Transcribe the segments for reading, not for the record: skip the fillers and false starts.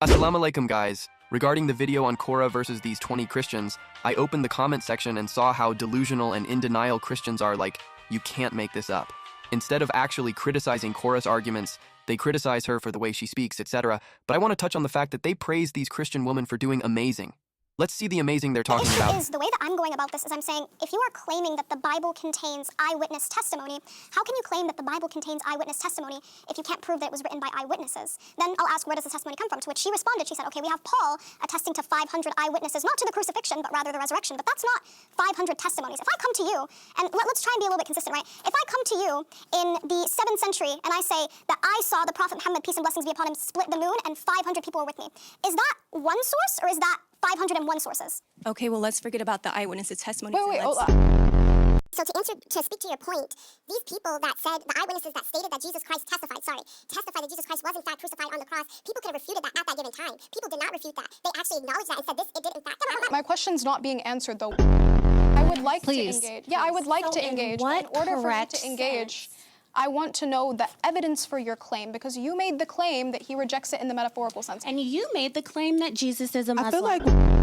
Assalamu alaikum guys. Regarding the video on Korah versus these 20 Christians, I opened the comment section and saw how delusional and in denial Christians are. Like, you can't make this up. Instead of actually criticizing Korah's arguments, they criticize her for the way she speaks, etc. But I want to touch on the fact that they praise these Christian women for doing amazing. Let's see the amazing they're talking about. The way that I'm going about this is I'm saying, if you are claiming that the Bible contains eyewitness testimony, how can you claim that the Bible contains eyewitness testimony if you can't prove that it was written by eyewitnesses? Then I'll ask, where does the testimony come from? To which she responded, she said, okay, we have Paul attesting to 500 eyewitnesses, not to the crucifixion, but rather the resurrection. But that's not 500 testimonies. If I come to you, and let's try and be a little bit consistent, right? If I come to you in the 7th century and I say that I saw the Prophet Muhammad, peace and blessings be upon him, split the moon and 500 people were with me, is that one source or is that 501 sources? Okay, well, let's forget about the eyewitnesses' testimony. Wait, hold on. So to speak to your point, these people that said, the eyewitnesses that stated that Jesus Christ testified that Jesus Christ was in fact crucified on the cross, people could have refuted that at that given time. People did not refute that. They actually acknowledged that and said this, it did in fact happen. My question's not being answered though. I would like to engage. Yeah, I would like to engage. In order for me to engage, I want to know the evidence for your claim, because you made the claim that he rejects it in the metaphorical sense. And you made the claim that Jesus is a Muslim. I feel like...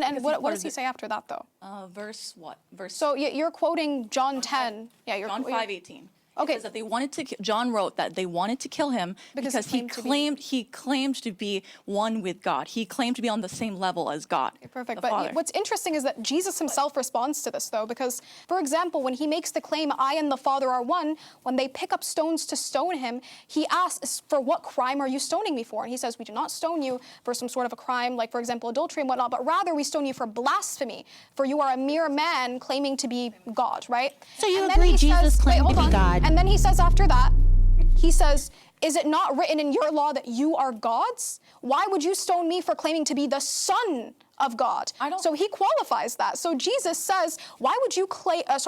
And what does he say after that, though? Verse what? Verse. So you're quoting John 10. Yeah, you're John 5:18. Okay. It says that they wanted to. John wrote that they wanted to kill him because he claimed to be one with God. He claimed to be on the same level as God. Okay, perfect. But Father. What's interesting is that Jesus himself responds to this, though, because, for example, when he makes the claim, "I and the Father are one," when they pick up stones to stone him, he asks, "For what crime are you stoning me for?" And he says, "We do not stone you for some sort of a crime, like, for example, adultery and whatnot, but rather we stone you for blasphemy, for you are a mere man claiming to be God," right? So you agree Jesus claimed to be God? And then he says after that, he says, "Is it not written in your law that you are gods? Why would you stone me for claiming to be the Son of God?" So he qualifies that. So Jesus says, why would you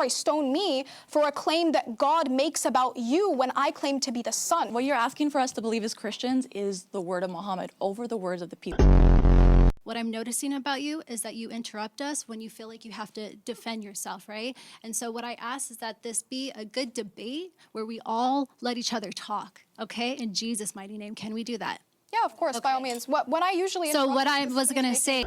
stone me for a claim that God makes about you when I claim to be the Son? What you're asking for us to believe as Christians is the word of Muhammad over the words of the people. What I'm noticing about you is that you interrupt us when you feel like you have to defend yourself, right? And so what I ask is that this be a good debate where we all let each other talk, okay? In Jesus' mighty name, can we do that? Yeah, of course, by all means. What I usually... So what I was gonna say...